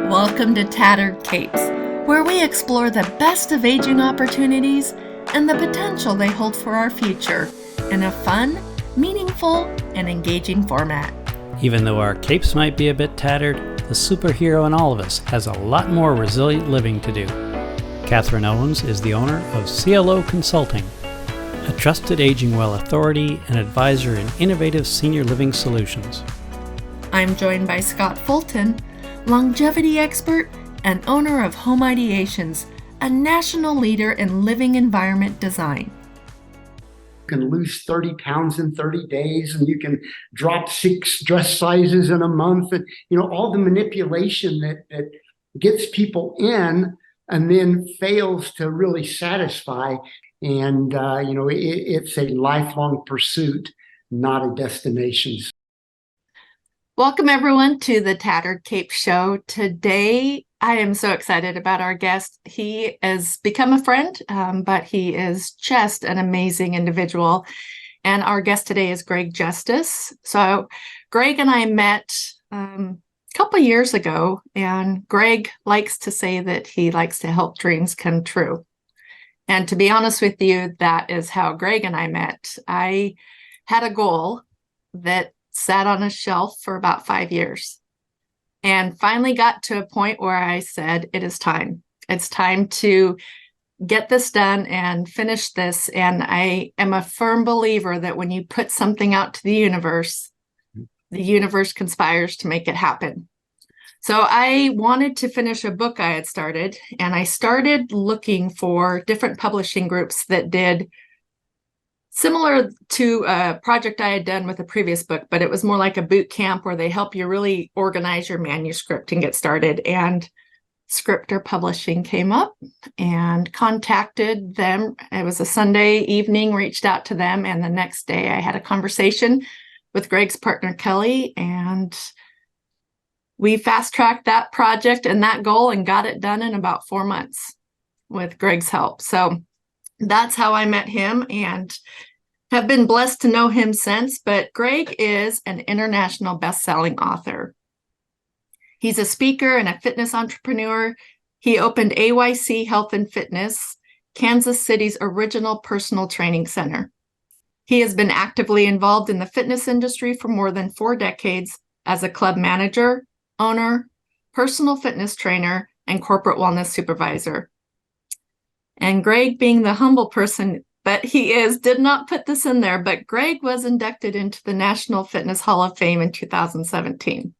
Welcome to Tattered Capes, where we explore the best of aging opportunities and the potential they hold for our future in a fun, meaningful, and engaging format. Even though our capes might be a bit tattered, the superhero in all of us has a lot more resilient living to do. Catherine Owens is the owner of CLO Consulting, a trusted aging well authority and advisor in innovative senior living solutions. I'm joined by Scott Fulton, longevity expert and owner of Home Ideations, a national leader in living environment design. You can lose 30 pounds in 30 days, and you can drop 6 dress sizes in a month, and all the manipulation that gets people in and then fails to really satisfy. And it's a lifelong pursuit, not a destination. Welcome, everyone, to the Tattered Cape Show. Today, I am so excited about our guest. He has become a friend, but he is just an amazing individual. And our guest today is Greg Justice. So Greg and I met a couple years ago, and Greg likes to say that he likes to help dreams come true. And to be honest with you, that is how Greg and I met. I had a goal that sat on a shelf for about 5 years and finally got to a point where I said, it is time. It's time to get this done and finish this. And I am a firm believer that when you put something out to the universe conspires to make it happen. So I wanted to finish a book I had started, and I started looking for different publishing groups that did similar to a project I had done with a previous book, but it was more like a boot camp where they help you really organize your manuscript and get started. And Scriptor Publishing came up and contacted them. It was a Sunday evening, reached out to them, and the next day I had a conversation with Greg's partner, Kelly, and we fast-tracked that project and that goal and got it done in about 4 months with Greg's help. So that's how I met him and have been blessed to know him since. But Greg is an international best-selling author. He's a speaker and a fitness entrepreneur. He opened AYC Health and Fitness, Kansas City's original personal training center. He has been actively involved in the fitness industry for more than 4 decades as a club manager, owner, personal fitness trainer, and corporate wellness supervisor. And Greg, being the humble person that he is, did not put this in there, but Greg was inducted into the National Fitness Hall of Fame in 2017.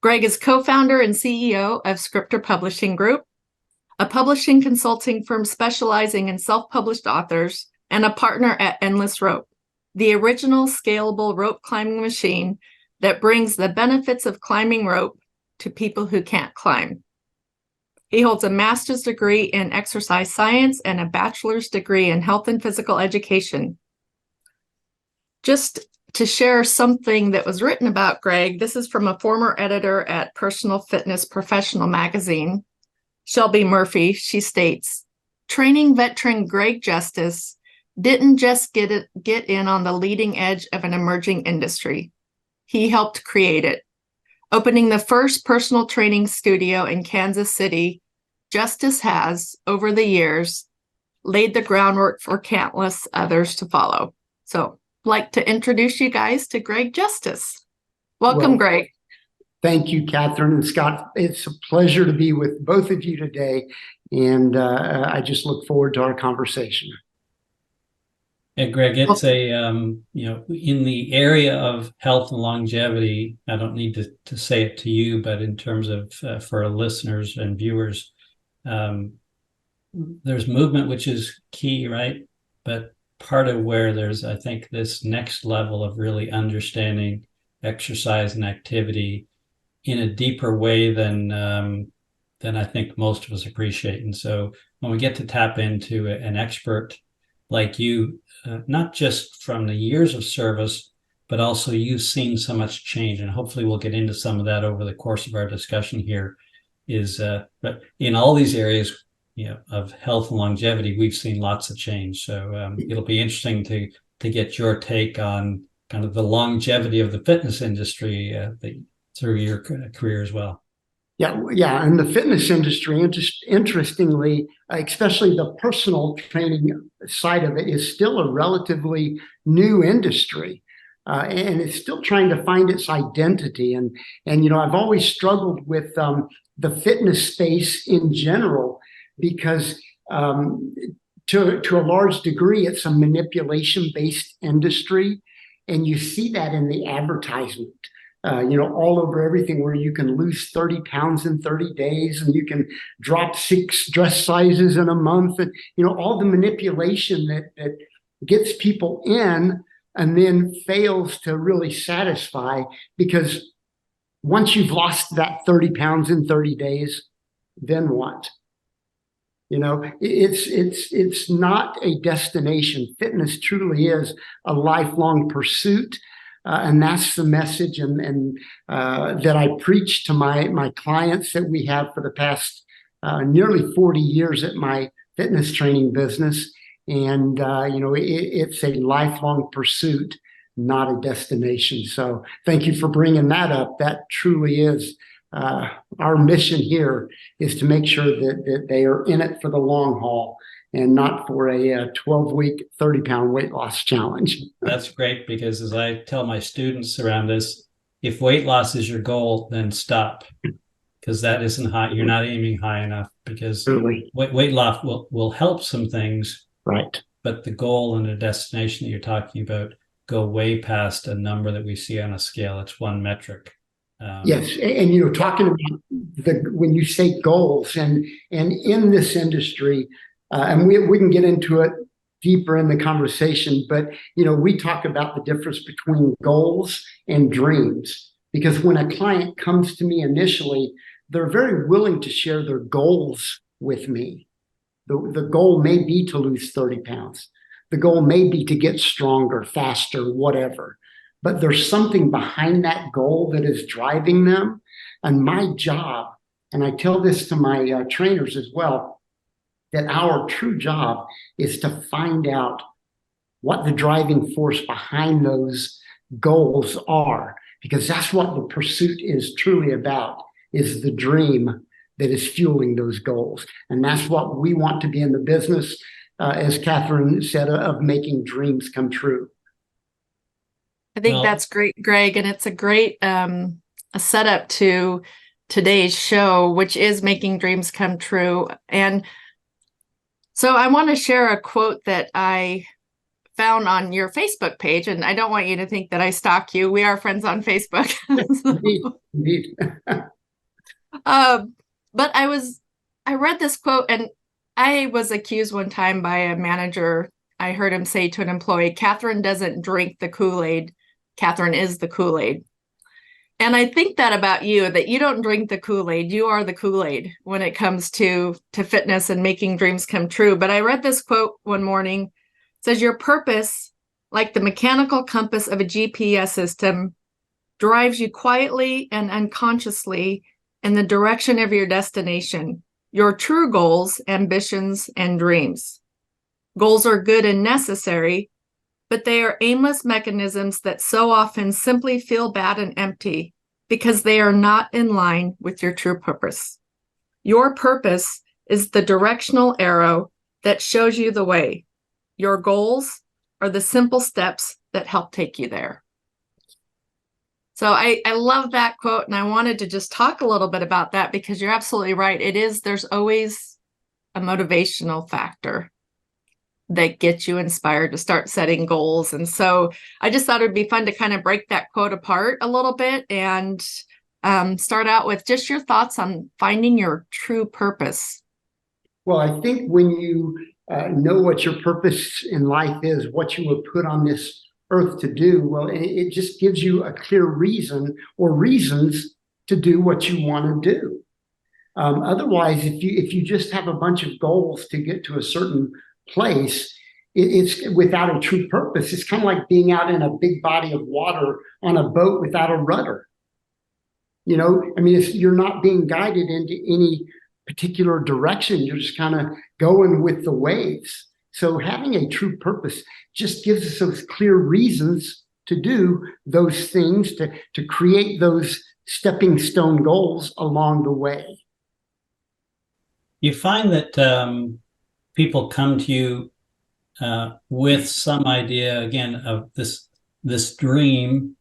Greg is co-founder and CEO of Scriptor Publishing Group, a publishing consulting firm specializing in self-published authors, and a partner at Endless Rope, the original scalable rope climbing machine that brings the benefits of climbing rope to people who can't climb. He holds a master's degree in exercise science and a bachelor's degree in health and physical education. Just to share something that was written about Greg, this is from a former editor at Personal Fitness Professional magazine, Shelby Murphy. She states, training veteran Greg Justice didn't just get in on the leading edge of an emerging industry. He helped create it. Opening the first personal training studio in Kansas City, Justice has, over the years, laid the groundwork for countless others to follow. So I'd like to introduce you guys to Greg Justice. Welcome, Greg. Thank you, Catherine and Scott. It's a pleasure to be with both of you today, and I just look forward to our conversation. Yeah, Greg, it's in the area of health and longevity, I don't need to say it to you, but in terms of for our listeners and viewers, there's movement, which is key, right? But part of where there's, I think, this next level of really understanding exercise and activity in a deeper way than I think most of us appreciate. And so when we get to tap into an expert like you, not just from the years of service, but also you've seen so much change, and hopefully we'll get into some of that over the course of our discussion here. But in all these areas, of health and longevity, we've seen lots of change. So it'll be interesting to get your take on kind of the longevity of the fitness industry through your career as well. Yeah. And the fitness industry, interestingly, especially the personal training side of it, is still a relatively new industry. And it's still trying to find its identity. And I've always struggled with the fitness space in general because to a large degree, it's a manipulation-based industry. And you see that in the advertisement. All over everything, where you can lose 30 pounds in 30 days and you can drop 6 dress sizes in a month. And, all the manipulation that gets people in and then fails to really satisfy, because once you've lost that 30 pounds in 30 days, then what? It's not a destination. Fitness truly is a lifelong pursuit. And that's the message and that I preach to my clients that we have for the past nearly 40 years at my fitness training business. And, it's a lifelong pursuit, not a destination. So thank you for bringing that up. That truly is our mission here, is to make sure that they are in it for the long haul and not for a 12-week, 30-pound weight loss challenge. That's great, because as I tell my students around this, if weight loss is your goal, then stop, because that isn't high. You're not aiming high enough, because Really? weight loss will help some things, right? But the goal and the destination that you're talking about go way past a number that we see on a scale. It's one metric. Yes, and talking about when you say goals, and in this industry. And we can get into it deeper in the conversation, but we talk about the difference between goals and dreams, because when a client comes to me initially, they're very willing to share their goals with me. The goal may be to lose 30 pounds. The goal may be to get stronger, faster, whatever. But there's something behind that goal that is driving them. And my job, and I tell this to my trainers as well, that our true job is to find out what the driving force behind those goals are, because that's what the pursuit is truly about, is the dream that is fueling those goals. And that's what we want to be in the business, as Catherine said, of making dreams come true. I think that's great, Greg. And it's a great a setup to today's show, which is making dreams come true. And so I want to share a quote that I found on your Facebook page, and I don't want you to think that I stalk you. We are friends on Facebook. Indeed. But I read this quote, and I was accused one time by a manager. I heard him say to an employee, "Catherine doesn't drink the Kool-Aid. Catherine is the Kool-Aid." And I think that about you, that you don't drink the Kool-Aid. You are the Kool-Aid when it comes to fitness and making dreams come true. But I read this quote one morning. It says, "Your purpose, like the mechanical compass of a GPS system, drives you quietly and unconsciously in the direction of your destination, your true goals, ambitions, and dreams. Goals are good and necessary, but they are aimless mechanisms that so often simply feel bad and empty because they are not in line with your true purpose. Your purpose is the directional arrow that shows you the way. Your goals are the simple steps that help take you there." So I love that quote, and I wanted to just talk a little bit about that, because you're absolutely right. There's always a motivational factor that gets you inspired to start setting goals. And so I just thought it'd be fun to kind of break that quote apart a little bit and start out with just your thoughts on finding your true purpose. Well, I think when you know what your purpose in life is, what you were put on this earth to do, well, it just gives you a clear reason or reasons to do what you want to do. Otherwise, if you just have a bunch of goals to get to a certain place, it's without a true purpose. It's kind of like being out in a big body of water on a boat without a rudder. You're not being guided into any particular direction. You're just kind of going with the waves. So having a true purpose just gives us those clear reasons to do those things, to create those stepping stone goals along the way. You find that people come to you with some idea, again, of this dream,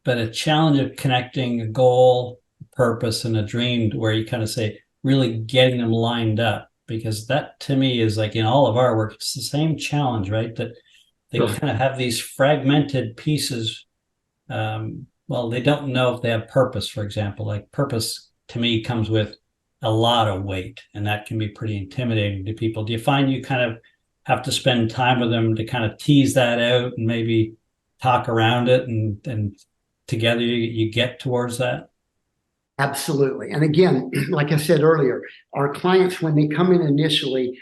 but a challenge of connecting a goal, purpose, and a dream, where you kind of say, really getting them lined up. Because that, to me, is like in all of our work, it's the same challenge, right? That they kind of have these fragmented pieces. Well, they don't know if they have purpose, for example. Like purpose, to me, comes with a lot of weight, and that can be pretty intimidating to people. Do you find you kind of have to spend time with them to kind of tease that out and maybe talk around it, and together you get towards that? Absolutely. And again, like I said earlier, our clients, when they come in initially,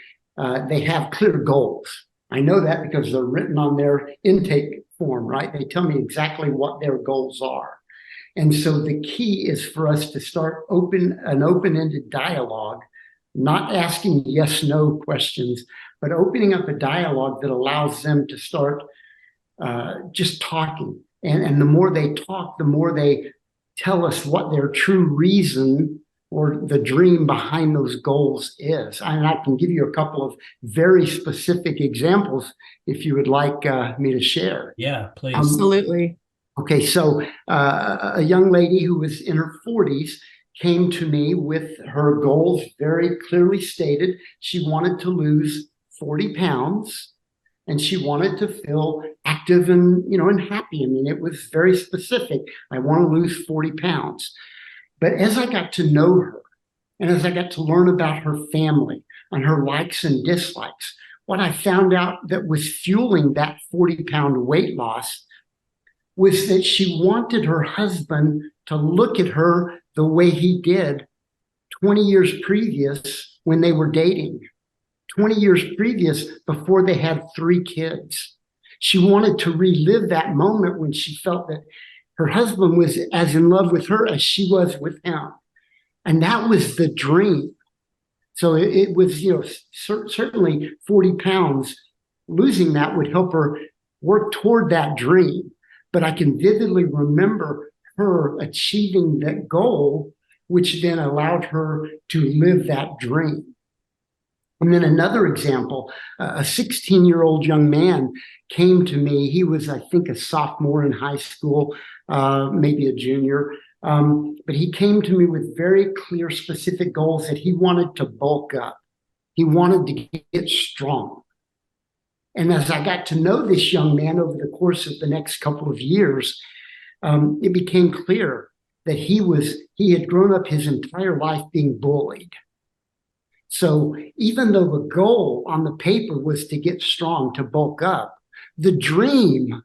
they have clear goals. I know that because they're written on their intake form, right? They tell me exactly what their goals are. And so the key is for us to start an open-ended dialogue, not asking yes/no questions, but opening up a dialogue that allows them to start just talking. And the more they talk, the more they tell us what their true reason or the dream behind those goals is. And I can give you a couple of very specific examples if you would like me to share. Yeah, please. Absolutely. Okay, so a young lady who was in her 40s came to me with her goals very clearly stated. She wanted to lose 40 pounds. And she wanted to feel active and, and happy. I mean, it was very specific. I want to lose 40 pounds. But as I got to know her, and as I got to learn about her family and her likes and dislikes, what I found out that was fueling that 40-pound weight loss was that she wanted her husband to look at her the way he did 20 years previous when they were dating. 20 years previous, before they had 3 kids. She wanted to relive that moment when she felt that her husband was as in love with her as she was with him. And that was the dream. So it was, certainly 40 pounds, losing that would help her work toward that dream. But I can vividly remember her achieving that goal, which then allowed her to live that dream. And then another example, a 16-year-old young man came to me. He was, I think, a sophomore in high school, maybe a junior. But he came to me with very clear, specific goals that he wanted to bulk up. He wanted to get strong. And as I got to know this young man over the course of the next couple of years, it became clear that he had grown up his entire life being bullied. So even though the goal on the paper was to get strong, to bulk up, the dream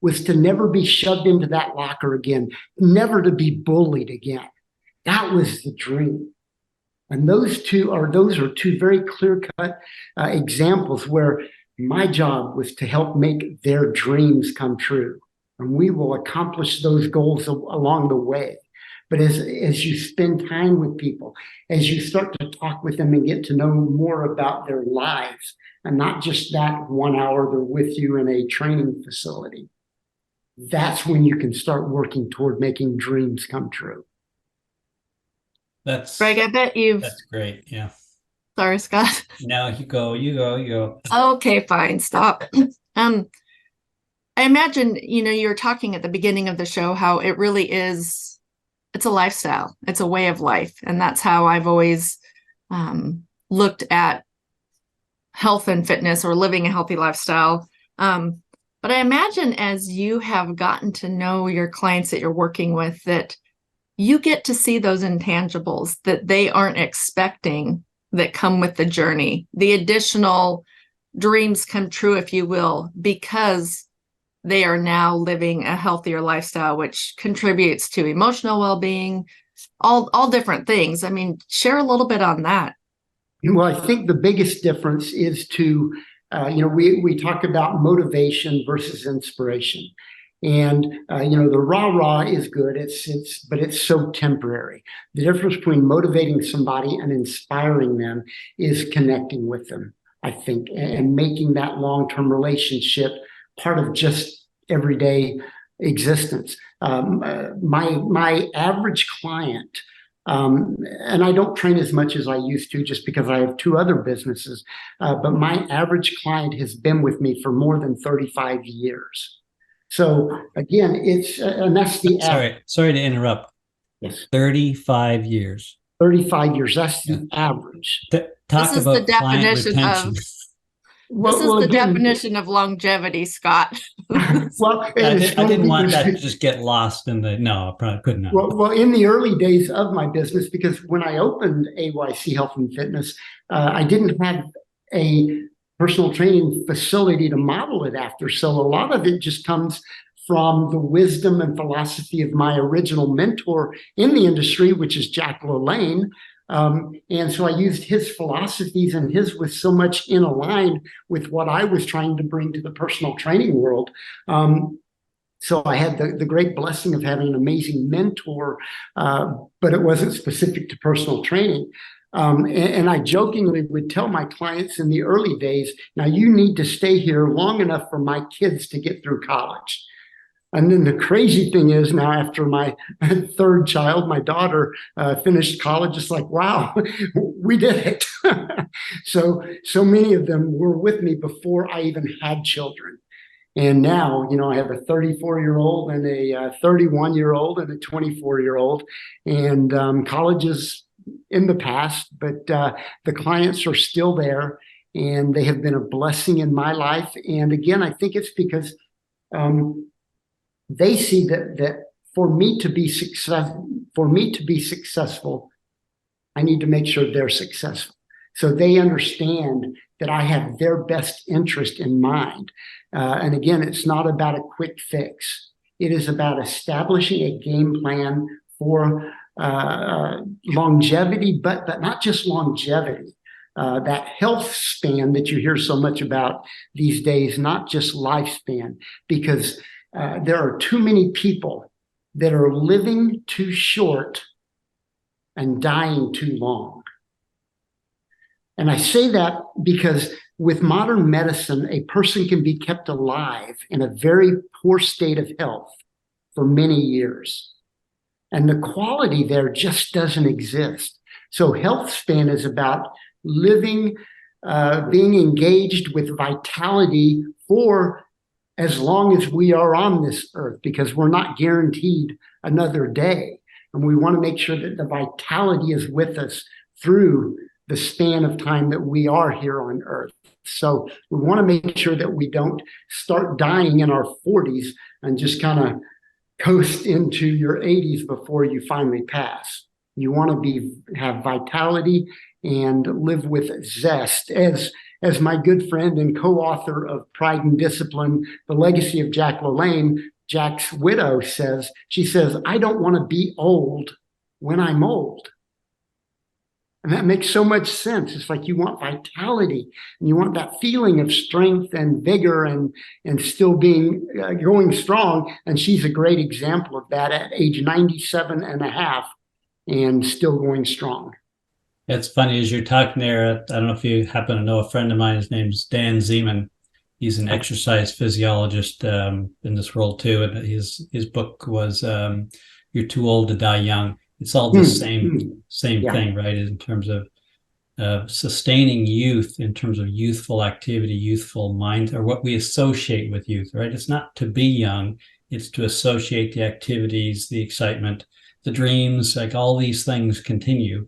was to never be shoved into that locker again, never to be bullied again. That was the dream. And those are two very clear-cut examples where my job was to help make their dreams come true. And we will accomplish those goals along the way. But as you spend time with people, as you start to talk with them and get to know more about their lives, and not just that 1 hour they're with you in a training facility, that's when you can start working toward making dreams come true. Greg, I bet that's great. Yeah. Sorry, Scott. Now you go. Okay, fine. Stop. I imagine, you were talking at the beginning of the show how it really is. It's a lifestyle. It's a way of life. And that's how I've always looked at health and fitness, or living a healthy lifestyle. But I imagine as you have gotten to know your clients that you're working with, that you get to see those intangibles that they aren't expecting that come with the journey, the additional dreams come true, if you will, because they are now living a healthier lifestyle, which contributes to emotional well-being, all different things. I mean, share a little bit on that. Well, I think the biggest difference is to, we talk about motivation versus inspiration. And, the rah-rah is good, but it's so temporary. The difference between motivating somebody and inspiring them is connecting with them, I think, and making that long-term relationship part of just everyday existence. My average client, and I don't train as much as I used to just because I have two other businesses, but my average client has been with me for more than 35 years. So again, and that's the average. Sorry to interrupt. Yes. 35 years. 35 years. That's the average. Talk about client retention. This is the definition of longevity, Scott. Well, I didn't want that to just get lost in the, no, I probably couldn't have. Well, in the early days of my business, because when I opened AYC Health and Fitness, I didn't have a personal training facility to model it after. So a lot of it just comes from the wisdom and philosophy of my original mentor in the industry, which is Jack Lalanne. And so I used his philosophies, and his was so much in line with what I was trying to bring to the personal training world. So I had the great blessing of having an amazing mentor, but it wasn't specific to personal training. And I jokingly would tell my clients in the early days, now you need to stay here long enough for my kids to get through college. And then the crazy thing is now, after my third child, my daughter finished college, it's like, wow, we did it. So many of them were with me before I even had children. And now, I have a 34-year-old and a 31-year-old and a 24-year-old. And college is in the past, but the clients are still there, and they have been a blessing in my life. And again, I think it's because they see that for me to be successful, I need to make sure they're successful. So they understand that I have their best interest in mind. And again, it's not about a quick fix. It is about establishing a game plan for longevity, but not just longevity. That health span that you hear so much about these days, not just lifespan, because there are too many people that are living too short and dying too long. And I say that because with modern medicine, a person can be kept alive in a very poor state of health for many years. And the quality there just doesn't exist. So health span is about living, being engaged with vitality for as long as we are on this earth, because we're not guaranteed another day. And we want to make sure that the vitality is with us through the span of time that we are here on earth. So we want to make sure that we don't start dying in our 40s and just kind of coast into your 80s before you finally pass. You want to have vitality and live with zest. As my good friend and co-author of Pride and Discipline, The Legacy of Jack Lalanne, Jack's widow says, she says, I don't want to be old when I'm old. And that makes so much sense. It's like you want vitality, and you want that feeling of strength and vigor and still being going strong. And she's a great example of that at age 97 and a half and still going strong. It's funny, as you're talking there, I don't know if you happen to know a friend of mine, his name's Dan Zeman. He's an exercise physiologist in this world too. And his book was You're Too Old to Die Young. It's all the same thing, right? In terms of sustaining youth, in terms of youthful activity, youthful mind, or what we associate with youth, right? It's not to be young, it's to associate the activities, the excitement, the dreams, like all these things continue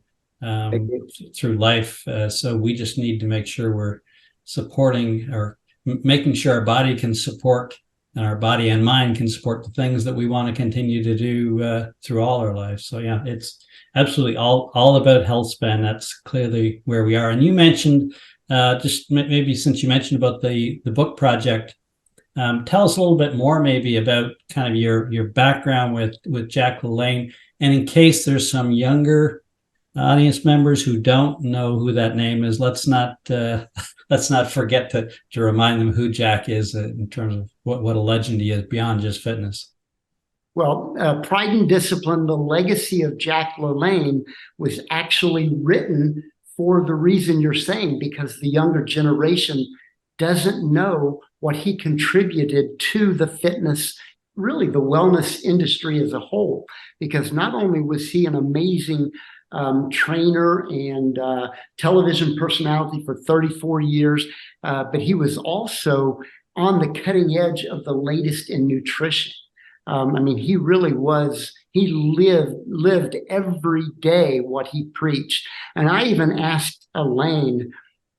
through life. So we just need to make sure we're supporting or making sure our body can support, and our body and mind can support the things that we want to continue to do through all our lives. So yeah, it's absolutely all about health span. That's clearly where we are. And you mentioned, just maybe since you mentioned about the book project, tell us a little bit more maybe about kind of your background with Jack Lalanne. And in case there's some younger audience members who don't know who that name is, let's not forget to remind them who Jack is in terms of what a legend he is beyond just fitness. Well, Pride and Discipline, The Legacy of Jack Lalanne, was actually written for the reason you're saying, because the younger generation doesn't know what he contributed to the fitness really the wellness industry as a whole, because not only was he an amazing trainer and television personality for 34 years, but he was also on the cutting edge of the latest in nutrition. I mean, he really was, he lived every day what he preached. And I even asked Elaine,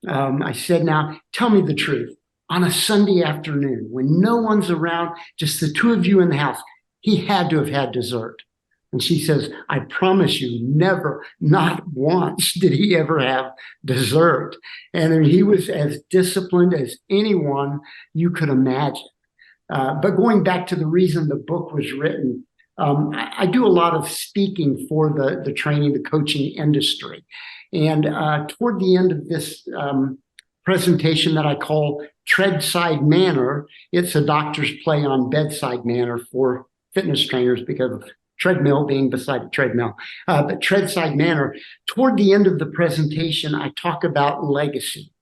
I said, now tell me the truth. On a Sunday afternoon, when no one's around, just the two of you in the house, he had to have had dessert. And she says, I promise you, never, not once did he ever have dessert. And he was as disciplined as anyone you could imagine. But going back to the reason the book was written, I do a lot of speaking for the training, the coaching industry. And toward the end of this presentation that I call Treadside Manner, it's a doctor's play on bedside manner for fitness trainers because of treadmill being beside a treadmill. But Treadside Manner, toward the end of the presentation, I talk about legacy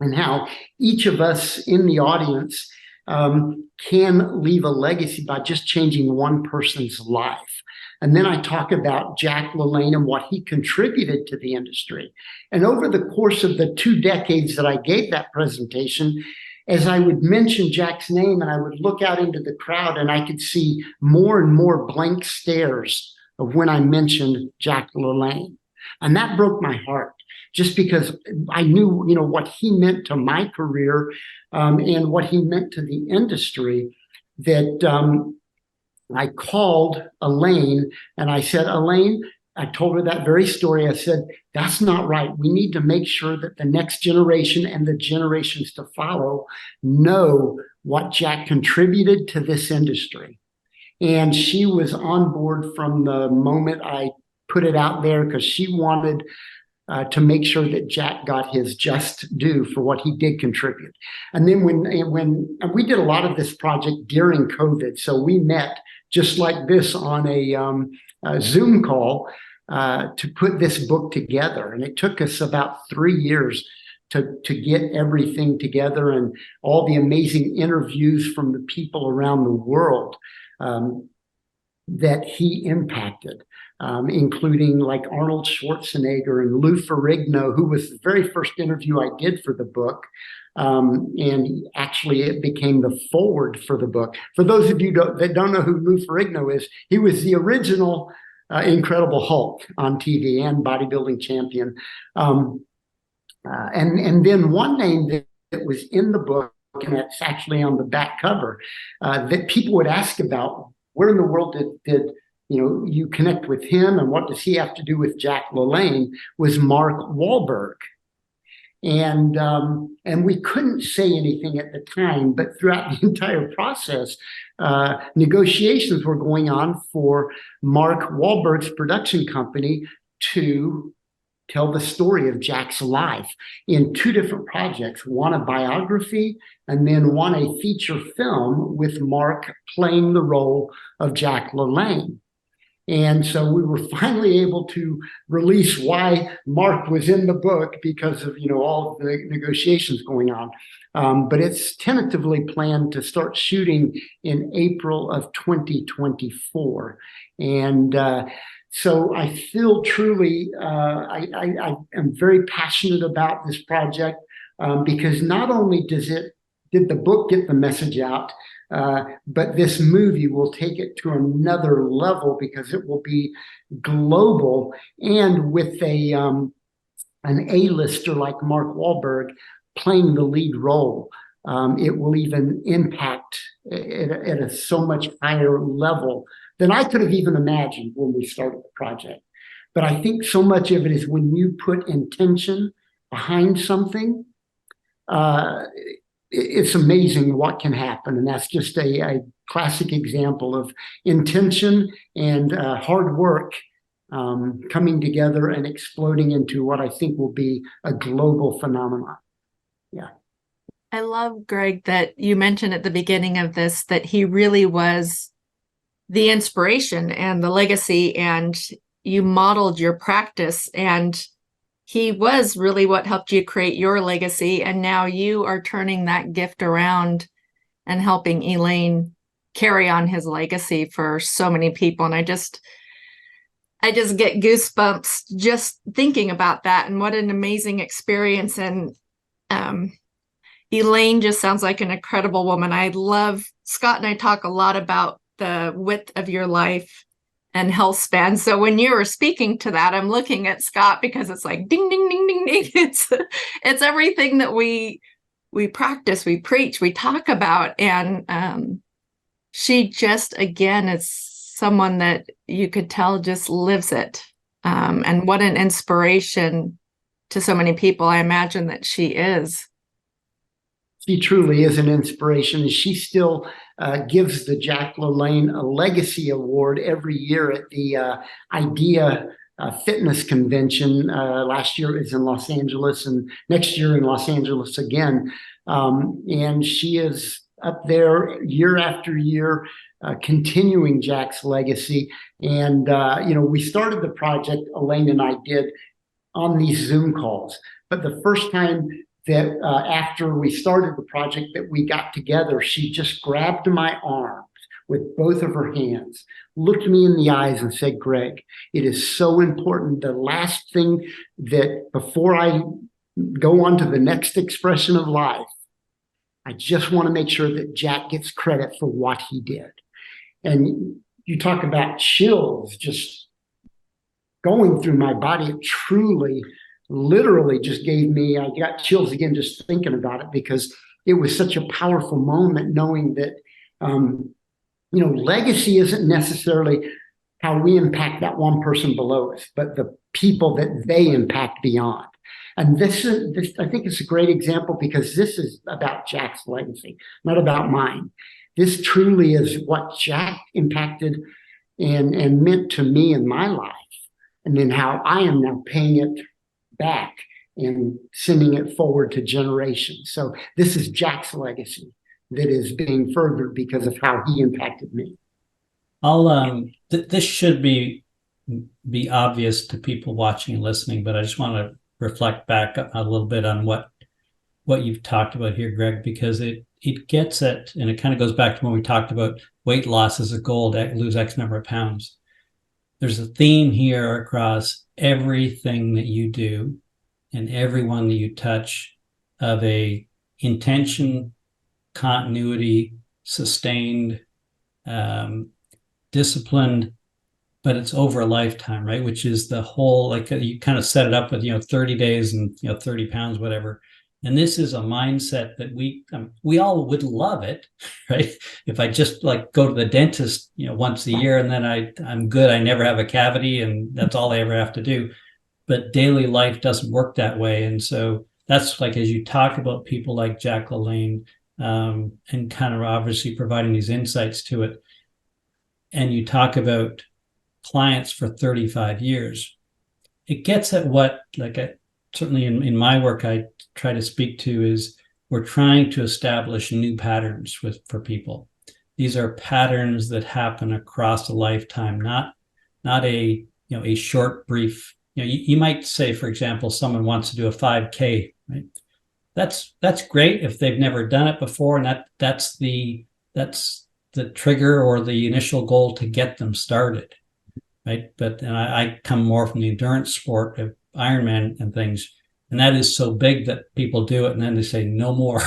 and how each of us in the audience can leave a legacy by just changing one person's life. And then I talk about Jack Lalanne and what he contributed to the industry. And over the course of the 2 decades that I gave that presentation, as I would mention Jack's name and I would look out into the crowd and I could see more and more blank stares of when I mentioned Jack Lalanne. And that broke my heart, just because I knew, you know, what he meant to my career and what he meant to the industry, that I called Elaine and I said, Elaine, I told her that very story. I said, that's not right. We need to make sure that the next generation and the generations to follow know what Jack contributed to this industry. And she was on board from the moment I put it out there, because she wanted to make sure that Jack got his just due for what he did contribute. And then when and we did a lot of this project during COVID, so we met just like this on a Zoom call to put this book together. And it took us about 3 years to get everything together, and all the amazing interviews from the people around the world that he impacted. Including like Arnold Schwarzenegger and Lou Ferrigno, who was the very first interview I did for the book. And actually it became the foreword for the book. For those of you that don't know who Lou Ferrigno is, he was the original Incredible Hulk on TV and bodybuilding champion. And then one name that was in the book, and it's actually on the back cover, that people would ask about, where in the world did you connect with him, and what does he have to do with Jack Lalanne, was Mark Wahlberg. And we couldn't say anything at the time, but throughout the entire process, negotiations were going on for Mark Wahlberg's production company to tell the story of Jack's life in 2 different projects, one a biography and then one a feature film with Mark playing the role of Jack Lalanne. And so we were finally able to release why Mark was in the book, because of, all of the negotiations going on. But it's tentatively planned to start shooting in April of 2024. And so I feel truly, I am very passionate about this project, because not only did the book get the message out, but this movie will take it to another level, because it will be global, and with an A-lister like Mark Wahlberg playing the lead role, it will even impact at a so much higher level than I could have even imagined when we started the project. But I think so much of it is when you put intention behind something, it's amazing what can happen. And that's just a classic example of intention and hard work coming together and exploding into what I think will be a global phenomenon. Yeah. I love, Greg, that you mentioned at the beginning of this that he really was the inspiration and the legacy, and you modeled your practice, and he was really what helped you create your legacy. And now you are turning that gift around and helping Elaine carry on his legacy for so many people. And I just get goosebumps just thinking about that, and what an amazing experience. And Elaine just sounds like an incredible woman. I love, Scott and I talk a lot about the width of your life and health span. So when you were speaking to that, I'm looking at Scott because it's like ding, ding, ding, ding, ding. It's everything that we practice, we preach, we talk about. And she just, again, is someone that you could tell just lives it. And what an inspiration to so many people. I imagine that she is. She truly is an inspiration. She still gives the Jack Lalanne a Legacy Award every year at the IDEA Fitness Convention. Last year it was in Los Angeles, and next year in Los Angeles again. And she is up there year after year, continuing Jack's legacy. And, we started the project, Elaine and I did, on these Zoom calls. But the first time that after we started the project that we got together, she just grabbed my arms with both of her hands, looked me in the eyes and said, "Greg, it is so important. The last thing that before I go on to the next expression of life, I just want to make sure that Jack gets credit for what he did." And you talk about chills just going through my body. It truly, literally just gave me, I got chills again just thinking about it, because it was such a powerful moment knowing that, legacy isn't necessarily how we impact that one person below us, but the people that they impact beyond. And this, I think it's a great example, because this is about Jack's legacy, not about mine. This truly is what Jack impacted and meant to me in my life, and then how I am now paying it back and sending it forward to generations. So this is Jack's legacy that is being furthered because of how he impacted me. This should be obvious to people watching and listening, but I just want to reflect back a little bit on what you've talked about here, Greg, because it gets at, and it kind of goes back to when we talked about weight loss as a goal to lose X number of pounds. There's a theme here across everything that you do and everyone that you touch of a intention, continuity, sustained, disciplined, but it's over a lifetime, right? Which is the whole, like you kind of set it up with, 30 days and, 30 pounds, whatever. And this is a mindset that we all would love it, right? If I just like go to the dentist, once a year, and then I'm good. I never have a cavity, and that's all I ever have to do. But daily life doesn't work that way. And so that's like, as you talk about people like Jack Lalanne, and kind of obviously providing these insights to it, and you talk about clients for 35 years, it gets at what, certainly in my work, I try to speak to is we're trying to establish new patterns for people. These are patterns that happen across a lifetime, not a short, brief. You might say, for example, someone wants to do a 5K, right? That's great if they've never done it before, and that's the trigger or the initial goal to get them started, right? But I come more from the endurance sport of Ironman and things. And that is so big that people do it and then they say no more.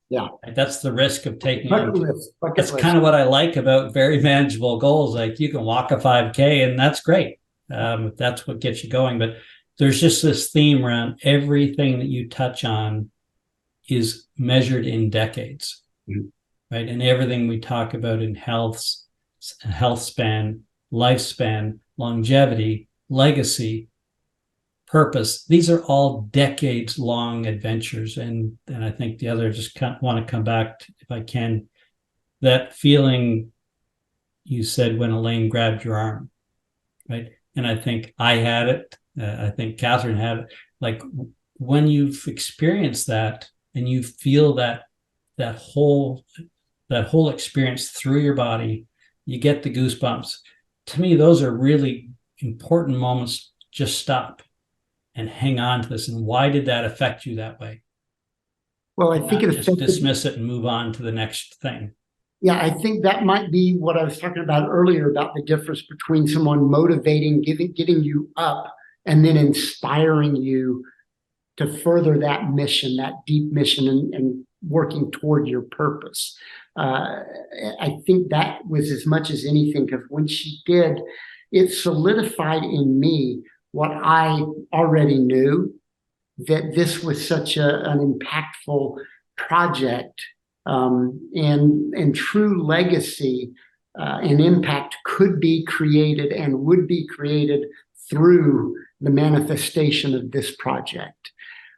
Yeah. That's the risk of taking Bucket it. list. That's kind of what I like about very manageable goals. Like you can walk a 5K and that's great. That's what gets you going. But there's just this theme around everything that you touch on is measured in decades, right? And everything we talk about in health span, lifespan, longevity, legacy, purpose, these are all decades long adventures. And I think the other, just want to come back to, if I can, that feeling you said when Elaine grabbed your arm, right? And I think I had it. I think Catherine had it. Like when you've experienced that and you feel that whole experience through your body, you get the goosebumps. To me, those are really important moments. Just stop and hang on to this. And why did that affect you that way? Well, I think it just dismiss it and move on to the next thing. Yeah, I think that might be what I was talking about earlier about the difference between someone motivating, getting you up, and then inspiring you to further that mission, that deep mission, and working toward your purpose. I think that was as much as anything, because when she did, it solidified in me what I already knew, that this was such an impactful project, and true legacy and impact could be created and would be created through the manifestation of this project.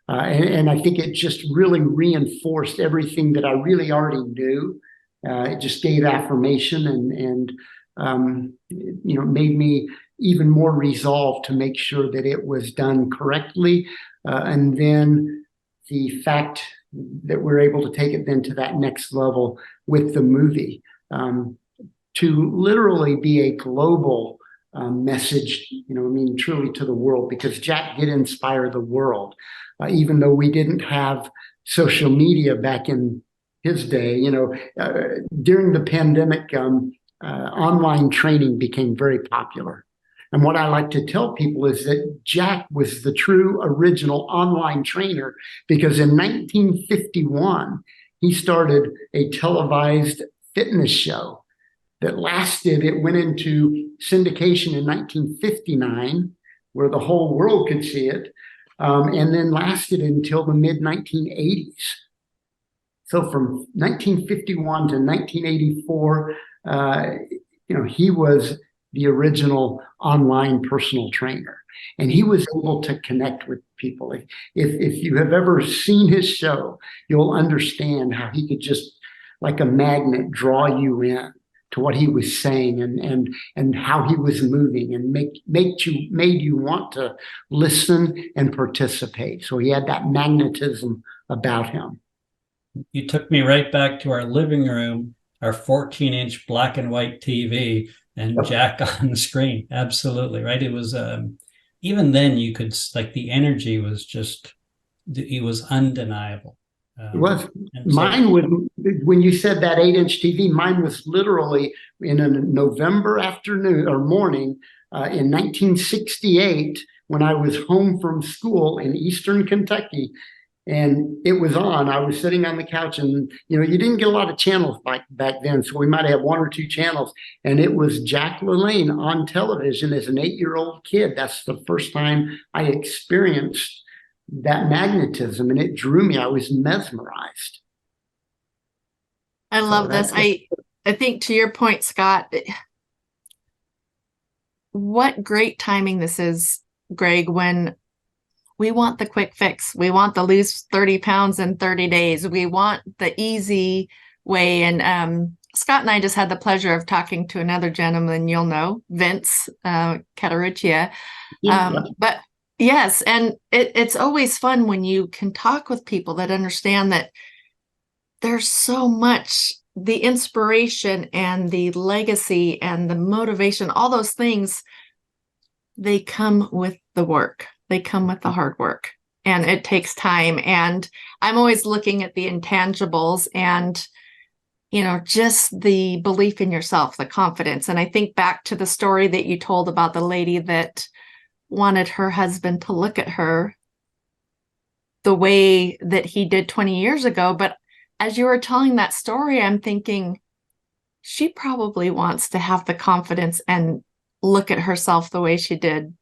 And I think it just really reinforced everything that I really already knew. It just gave affirmation and made me even more resolved to make sure that it was done correctly. And then the fact that we're able to take it then to that next level with the movie, to literally be a global message, truly to the world, because Jack did inspire the world. Even though we didn't have social media back in his day, during the pandemic, online training became very popular. And what I like to tell people is that Jack was the true original online trainer, because in 1951, he started a televised fitness show that lasted. It went into syndication in 1959, where the whole world could see it, and then lasted until the mid-1980s. So from 1951 to 1984, he was the original online personal trainer. And he was able to connect with people. If you have ever seen his show, you'll understand how he could just, like a magnet, draw you in to what he was saying and how he was moving, and made you want to listen and participate. So he had that magnetism about him. You took me right back to our living room, our 14-inch black and white TV, and Jack on the screen. Absolutely, right? It was, even then you could, like, the energy was just, it was undeniable. It was. Mine would, when you said that 8-inch TV, mine was literally in a November afternoon or morning in 1968, when I was home from school in Eastern Kentucky. And it was on. I was sitting on the couch, and you didn't get a lot of channels back then, so we might have one or two channels. And it was Jack Lalanne on television as an 8-year-old kid. That's the first time I experienced that magnetism, and it drew me. I was mesmerized. I love this. I think, to your point, Scott, what great timing this is, Greg, when we want the quick fix. We want the lose 30 pounds in 30 days. We want the easy way. And Scott and I just had the pleasure of talking to another gentleman you'll know, Vince Catariccia. But yes, and it's always fun when you can talk with people that understand that there's so much, the inspiration and the legacy and the motivation, all those things, they come with the work. They come with the hard work, and it takes time. And I'm always looking at the intangibles and, just the belief in yourself, the confidence. And I think back to the story that you told about the lady that wanted her husband to look at her the way that he did 20 years ago. But as you were telling that story, I'm thinking she probably wants to have the confidence and look at herself the way she did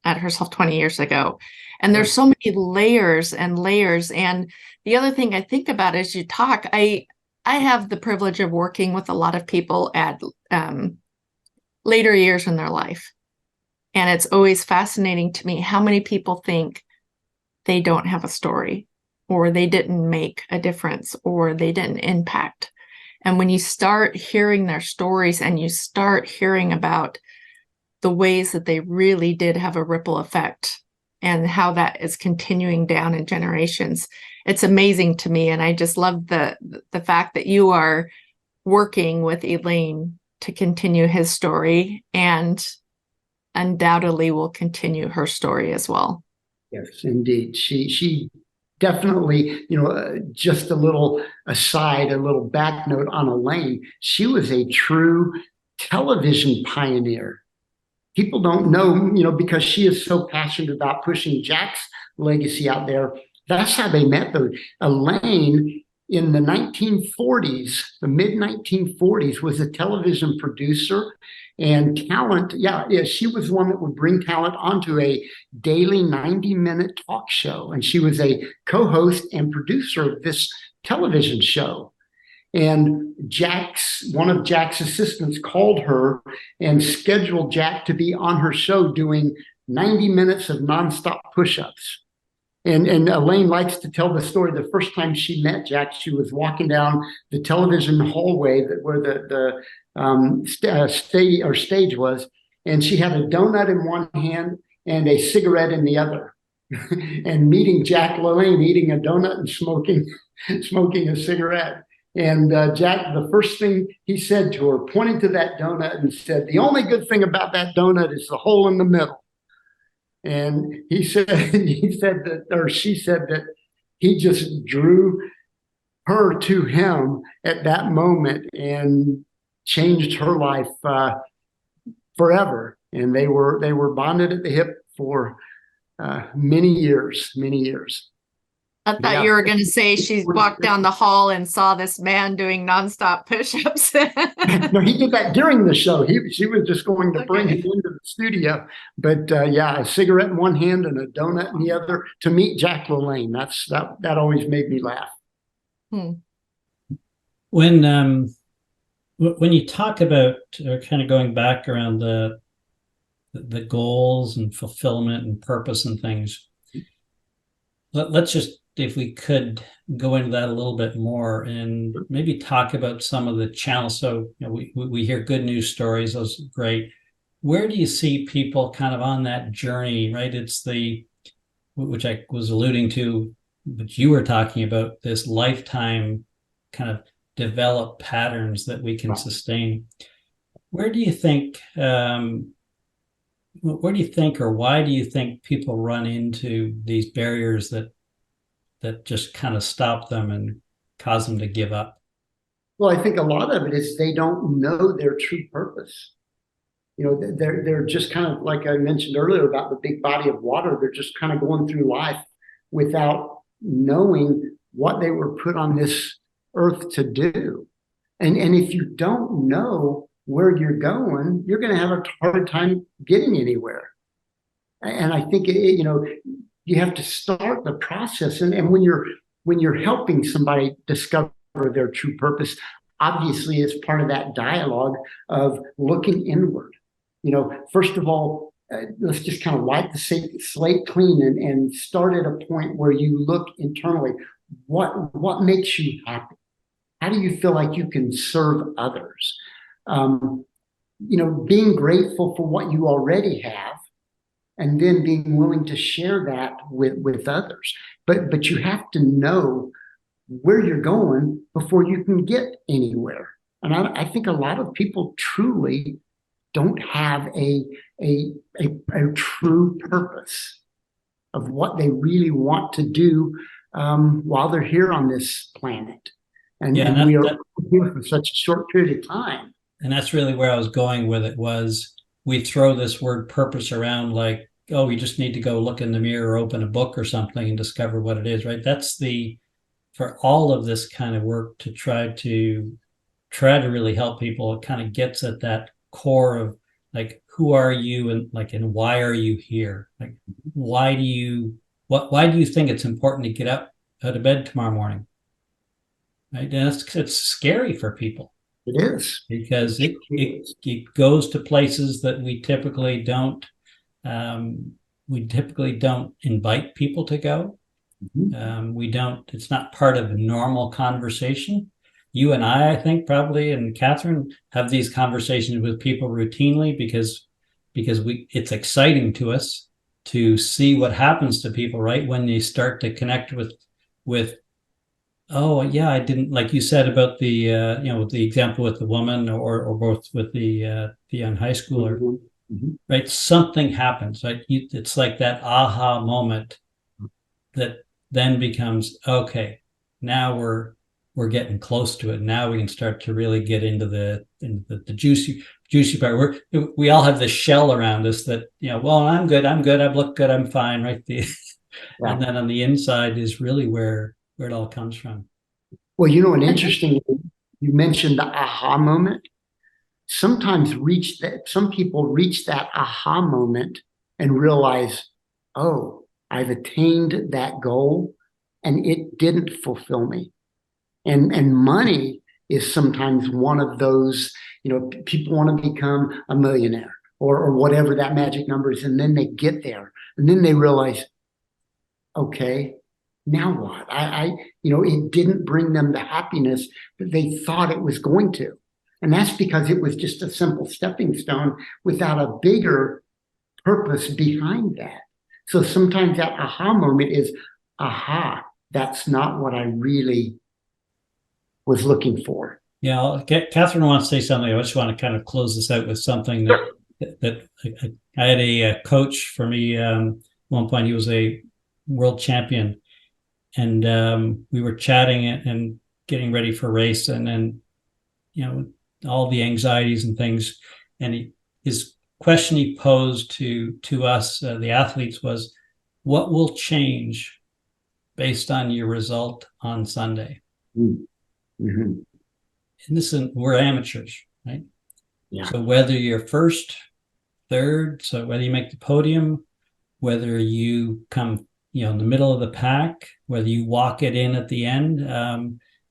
at herself 20 years ago. And there's so many layers and layers. And the other thing I think about as you talk, I have the privilege of working with a lot of people at later years in their life. And it's always fascinating to me how many people think they don't have a story, or they didn't make a difference, or they didn't impact. And when you start hearing their stories and you start hearing about the ways that they really did have a ripple effect and how that is continuing down in generations, it's amazing to me. And I just love the fact that you are working with Elaine to continue his story, and undoubtedly will continue her story as well. Yes, indeed. She definitely, just a little aside, a little back note on Elaine. She was a true television pioneer. People don't know, because she is so passionate about pushing Jack's legacy out there. That's how they met, though. Elaine, in the 1940s, the mid 1940s, was a television producer and talent. Yeah, she was one that would bring talent onto a daily 90-minute talk show. And she was a co-host and producer of this television show. And one of Jack's assistants called her and scheduled Jack to be on her show doing 90 minutes of nonstop push-ups. And Elaine likes to tell the story. The first time she met Jack, she was walking down the television hallway where the stage was, and she had a donut in one hand and a cigarette in the other. And meeting Jack Lalanne, eating a donut and smoking a cigarette. And Jack, the first thing he said to her, pointing to that donut, and said, "The only good thing about that donut is the hole in the middle." And she said that he just drew her to him at that moment and changed her life forever. And they were bonded at the hip for many years, many years. I thought you were going to say she walked down the hall and saw this man doing nonstop push-ups. No, he did that during the show. She was just going to bring him into the studio. But a cigarette in one hand and a donut in the other to meet Jack Lalanne. That always made me laugh. When you talk about kind of going back around the goals and fulfillment and purpose and things, let's just, if we could go into that a little bit more and maybe talk about some of the channels. So we hear good news stories, those are great. Where do you see people kind of on that journey, right? It's which I was alluding to, but you were talking about this lifetime kind of develop patterns that we can sustain. Where do you think, or why do you think people run into these barriers that just kind of stop them and cause them to give up? Well, I think a lot of it is they don't know their true purpose. They're just kind of, like I mentioned earlier about the big body of water, they're just kind of going through life without knowing what they were put on this earth to do. And if you don't know where you're going, you're going to have a hard time getting anywhere. And I think you have to start the process. And when you're helping somebody discover their true purpose, obviously it's part of that dialogue of looking inward. First of all, let's just kind of wipe the slate clean and start at a point where you look internally. What makes you happy? How do you feel like you can serve others? Being grateful for what you already have, and then being willing to share that with others. But you have to know where you're going before you can get anywhere. And I think a lot of people truly don't have a true purpose of what they really want to do while they're here on this planet. And we are here for such a short period of time. And that's really where I was going with it, was we throw this word purpose around like, oh, we just need to go look in the mirror or open a book or something and discover what it is, right? That's for all of this kind of work to try to really help people. It kind of gets at that core of like, who are you and why are you here? Like, why do you think it's important to get up out of bed tomorrow morning? Right? And it's scary for people. It is, because it goes to places that we typically don't invite people to go. It's not part of a normal conversation. You and I think probably, and Catherine, have these conversations with people routinely because it's exciting to us to see what happens to people, right? When they start to connect with oh yeah, I didn't, like you said about the the example with the woman or both with the young high schooler, right? Something happens, right? It's like that aha moment that then becomes, okay, now we're getting close to it. Now we can start to really get into the juicy part. We all have this shell around us that, well, I'm good, I look good, I'm fine, right? Right. And then on the inside is really where it all comes from. Well, an interesting, you mentioned the aha moment. Sometimes some people reach that aha moment and realize, oh, I've attained that goal and it didn't fulfill me. And money is sometimes one of those, people want to become a millionaire or whatever that magic number is. And then they get there and then they realize, okay, now what? It didn't bring them the happiness that they thought it was going to. And that's because it was just a simple stepping stone without a bigger purpose behind that. So sometimes that aha moment is, aha, that's not what I really was looking for. Yeah, Catherine wants to say something. I just want to kind of close this out with something that I had a coach for me. One point, he was a world champion, and we were chatting and getting ready for a race, and then all the anxieties and things, and his question he posed to us, the athletes, was, what will change based on your result on Sunday? Mm-hmm. And we're amateurs, right? Yeah. So whether you're first, third, so whether you make the podium, whether you come, in the middle of the pack, whether you walk it in at the end,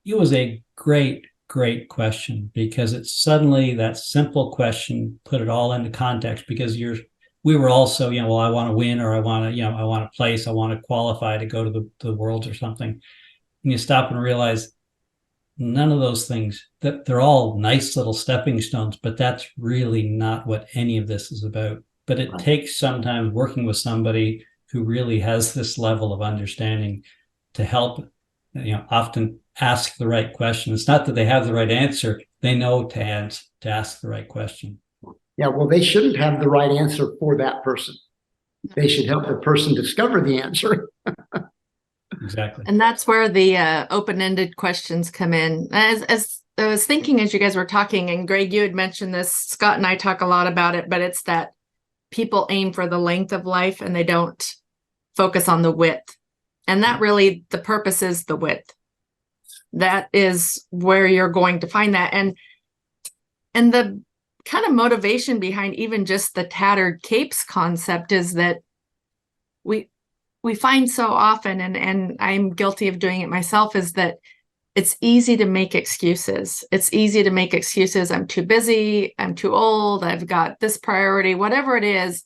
it was a great question, because it's suddenly that simple question put it all into context, because we were also, well, I want to win, or I want to place, I want to qualify to go to the Worlds or something. And you stop and realize none of those things, that they're all nice little stepping stones, but that's really not what any of this is about. But it takes sometimes working with somebody who really has this level of understanding to help, often ask the right question. It's not that they have the right answer, they know to ask the right question. Yeah, well, they shouldn't have the right answer for that person. They should help the person discover the answer. Exactly. And that's where the open-ended questions come in. As I was thinking as you guys were talking, and Greg, you had mentioned this, Scott and I talk a lot about it, but it's that people aim for the length of life and they don't focus on the width. And that really, the purpose is the width. That is where you're going to find that. And the kind of motivation behind even just the tattered capes concept is that we find so often, and I'm guilty of doing it myself, is that it's easy to make excuses. It's easy to make excuses. I'm too busy. I'm too old. I've got this priority, whatever it is.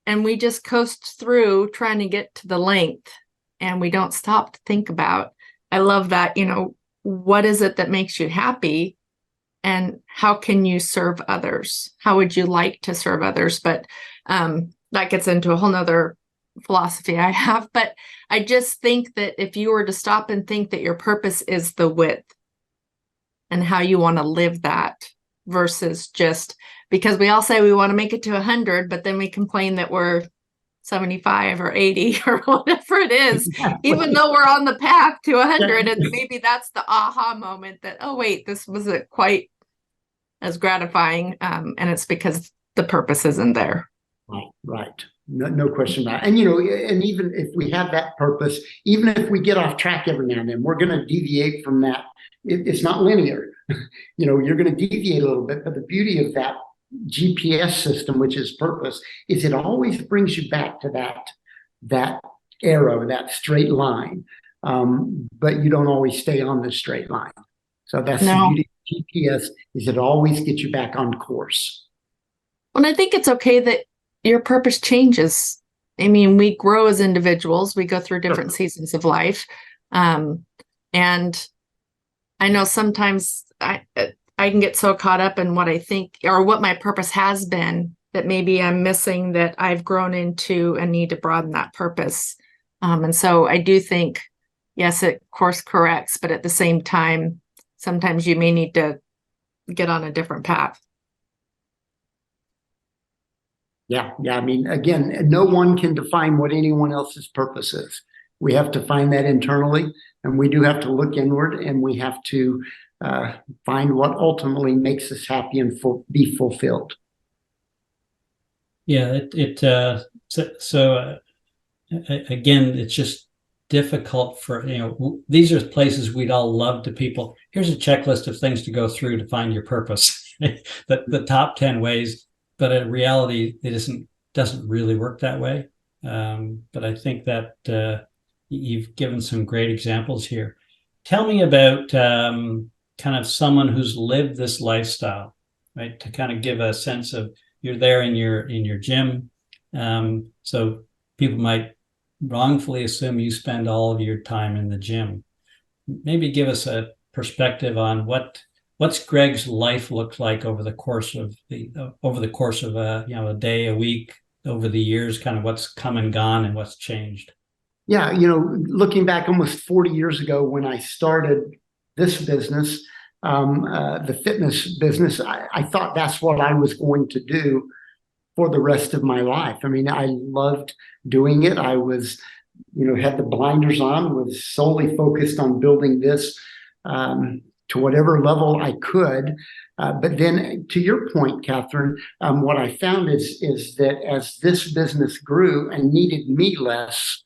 And we just coast through trying to get to the length, and we don't stop to think about, I love that, what is it that makes you happy, and how can you serve others? How would you like to serve others? But that gets into a whole nother philosophy I have. But I just think that if you were to stop and think that your purpose is the width and how you want to live that, versus just, because we all say we want to make it to 100, but then we complain that we're 75 or 80 or whatever it is, even though we're on the path to 100. And maybe that's the aha moment that, oh, wait, this wasn't quite as gratifying. And it's because the purpose isn't there. Right. No question about it. And, and even if we have that purpose, even if we get off track every now and then, we're going to deviate from that. It's not linear. You're going to deviate a little bit, but the beauty of that GPS system, which is purpose, is it always brings you back to that arrow, that straight line. But you don't always stay on the straight line. So that's the beauty of GPS, is it always gets you back on course. And I think it's okay that your purpose changes. I mean, we grow as individuals, we go through different seasons of life. And I know sometimes I can get so caught up in what I think or what my purpose has been that maybe I'm missing that I've grown into and need to broaden that purpose. And so I do think, yes, it course corrects, but at the same time, sometimes you may need to get on a different path. Yeah. I mean, again, no one can define what anyone else's purpose is. We have to find that internally, and we do have to look inward, and we have to find what ultimately makes us happy and be fulfilled. Yeah, again, it's just difficult for, these are places we'd all love to people. Here's a checklist of things to go through to find your purpose, the top 10 ways, but in reality, it doesn't really work that way. But I think that you've given some great examples here. Tell me about kind of someone who's lived this lifestyle, right? To kind of give a sense of, you're there in your gym. So people might wrongfully assume you spend all of your time in the gym. Maybe give us a perspective on what's Greg's life looked like over the course of a day, a week, over the years, kind of what's come and gone and what's changed. Yeah, looking back almost 40 years ago when I started this business, the fitness business, I thought that's what I was going to do for the rest of my life. I mean, I loved doing it. I was, had the blinders on, was solely focused on building this to whatever level I could. But then to your point, Catherine, what I found is that as this business grew and needed me less,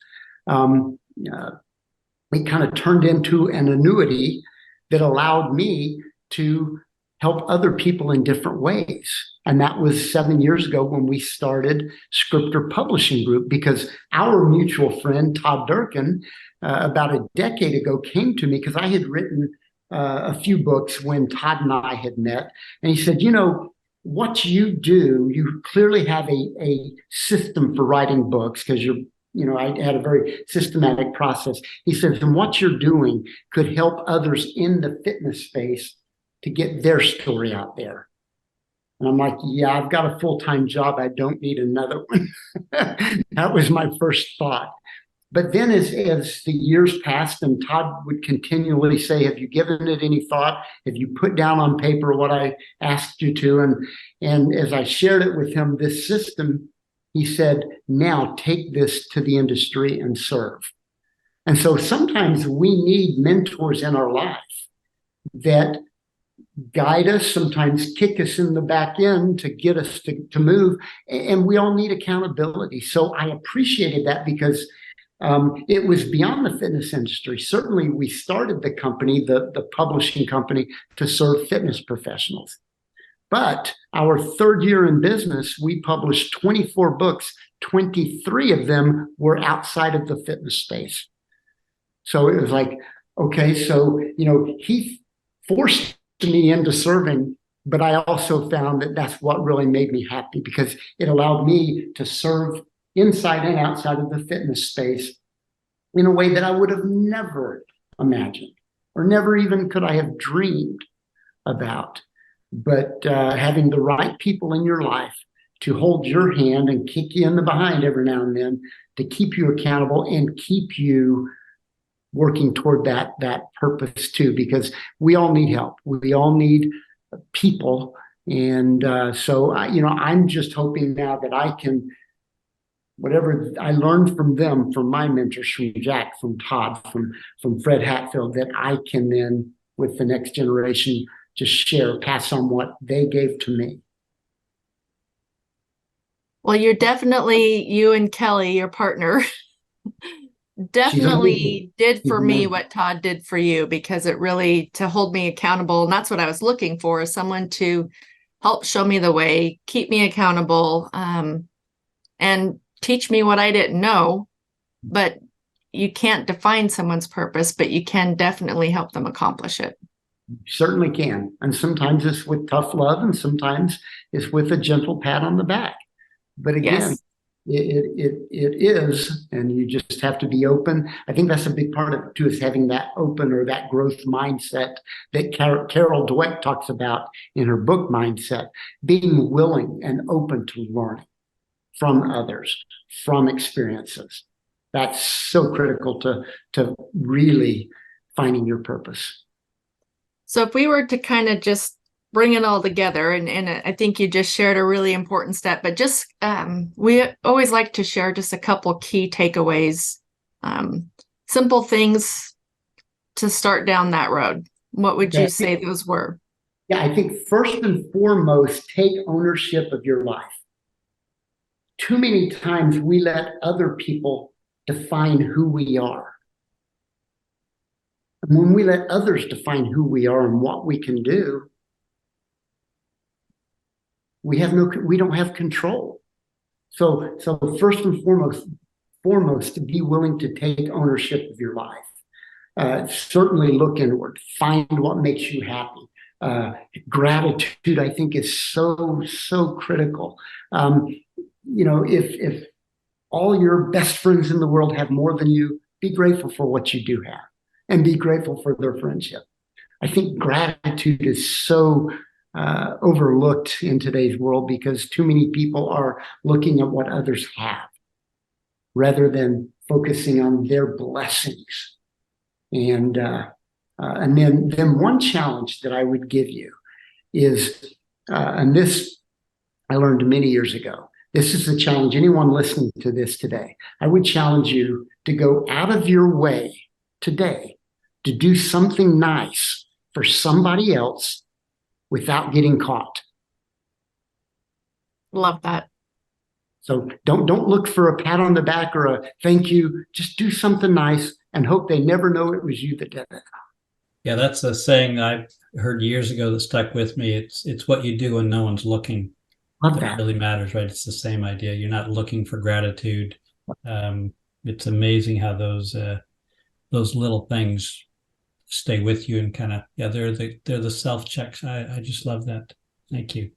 it kind of turned into an annuity that allowed me to help other people in different ways. And that was 7 years ago when we started Scripter Publishing Group, because our mutual friend, Todd Durkin, about a decade ago came to me because I had written a few books when Todd and I had met. And he said, what you do, you clearly have a system for writing books because I had a very systematic process. He says, and what you're doing could help others in the fitness space to get their story out there. And I'm like, yeah, I've got a full-time job. I don't need another one. That was my first thought. But then as the years passed, and Todd would continually say, have you given it any thought? Have you put down on paper what I asked you to? And as I shared it with him, this system, he said, now take this to the industry and serve. And so sometimes we need mentors in our life that guide us, sometimes kick us in the back end to get us to move. And we all need accountability. So I appreciated that because it was beyond the fitness industry. Certainly, we started the company, the publishing company, to serve fitness professionals. But our third year in business, we published 24 books. 23 of them were outside of the fitness space. So it was like, okay, so, he forced me into serving, but I also found that that's what really made me happy because it allowed me to serve inside and outside of the fitness space in a way that I would have never imagined or never even could I have dreamed about. But having the right people in your life to hold your hand and kick you in the behind every now and then to keep you accountable and keep you working toward that purpose too, because we all need help. We all need people. And so, I'm just hoping now that I can, whatever I learned from them, from my mentors, from Jack, from Todd, from Fred Hatfield, that I can then, with the next generation, just pass on what they gave to me. Well, you're definitely, you and Kelly, your partner, definitely did for me what Todd did for you, because it really, to hold me accountable. And that's what I was looking for, is someone to help show me the way, keep me accountable, and teach me what I didn't know. But you can't define someone's purpose, but you can definitely help them accomplish it. You certainly can. And sometimes it's with tough love, and sometimes it's with a gentle pat on the back. But again, yes, it is, and you just have to be open. I think that's a big part of it too, is having that open or that growth mindset that Carol Dweck talks about in her book Mindset, being willing and open to learning from others, from experiences. That's so critical to really finding your purpose. So if we were to kind of just bring it all together, and I think you just shared a really important step, but just we always like to share just a couple key takeaways simple things to start down that road, what would you say those were? Yeah, I think first and foremost, take ownership of your life. Too many times we let other people define who we are. And when we let others define who we are and what we can do, we don't have control. So first and foremost, to be willing to take ownership of your life. Certainly look inward, find what makes you happy. Gratitude, I think, is so critical. If all your best friends in the world have more than you, be grateful for what you do have and be grateful for their friendship. I think gratitude is so overlooked in today's world because too many people are looking at what others have rather than focusing on their blessings. And then one challenge that I would give you is, and this I learned many years ago. This is the challenge. Anyone listening to this today, I would challenge you to go out of your way today to do something nice for somebody else without getting caught. Love that. So don't look for a pat on the back or a thank you. Just do something nice and hope they never know it was you that did it. Yeah, that's a saying I heard years ago that stuck with me. It's what you do when no one's looking. Love that. Really matters, right? It's the same idea. You're not looking for gratitude. It's amazing how those little things stay with you and kind of, they're the self checks. I just love that. Thank you.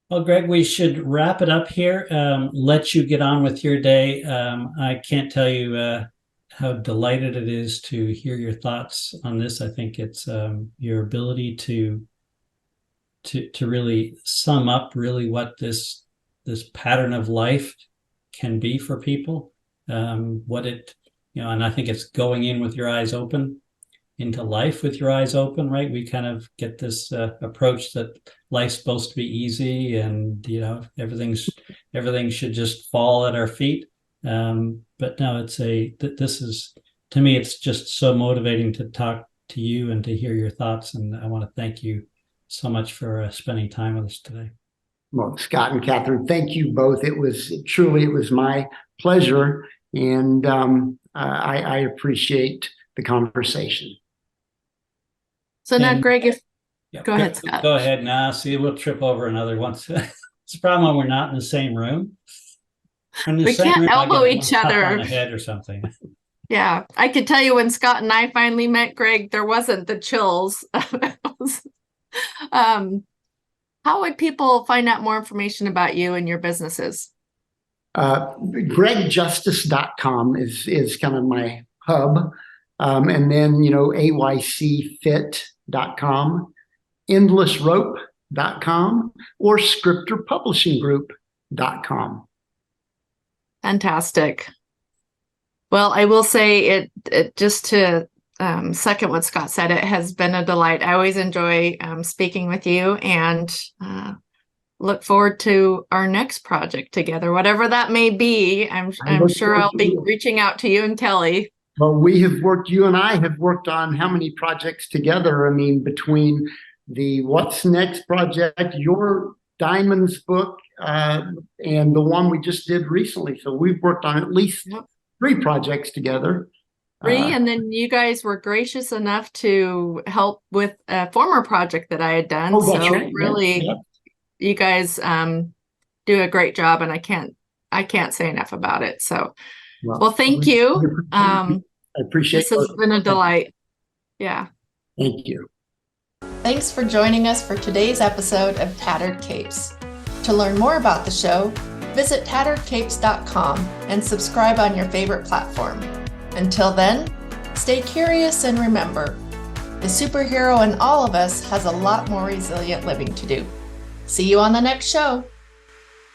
Well, Greg, we should wrap it up here. Let you get on with your day. I can't tell you how delighted it is to hear your thoughts on this. I think it's your ability to really sum up really what this pattern of life can be for people. What it, and I think it's going in with your eyes open into life with your eyes open, right? We kind of get this approach that life's supposed to be easy and, everything should just fall at our feet. But no, this is, to me, it's just so motivating to talk to you and to hear your thoughts. And I want to thank you so much for spending time with us today. Well, Scott and Catherine, thank you both. It was my pleasure. And I appreciate the conversation. So now, Greg, go ahead, Scott. Go ahead now. See, we'll trip over another one. It's a problem when we're not in the same room. We can't elbow each other on the head or something. Yeah, I could tell you when Scott and I finally met, Greg, there wasn't the chills. How would people find out more information about you and your businesses? GregJustice.com is kind of my hub. And then, AYCfit.com, endlessrope.com, or scripterpublishinggroup.com. Fantastic. Well, I will say it just to second what Scott said, it has been a delight. I always enjoy speaking with you and look forward to our next project together, whatever that may be. I'm sure I'll be reaching out to you and Kelly. Well, you and I have worked on how many projects together? I mean, between the What's Next project, your Diamonds book, and the one we just did recently. So we've worked on at least 3 projects together. 3, and then you guys were gracious enough to help with a former project that I had done. That's right. Really, you guys do a great job, and I can't say enough about it. So, well, thank you. I appreciate this has been a delight. Yeah. Thank you. Thanks for joining us for today's episode of Tattered Capes. To learn more about the show, visit tatteredcapes.com and subscribe on your favorite platform. Until then, stay curious and remember, the superhero in all of us has a lot more resilient living to do. See you on the next show.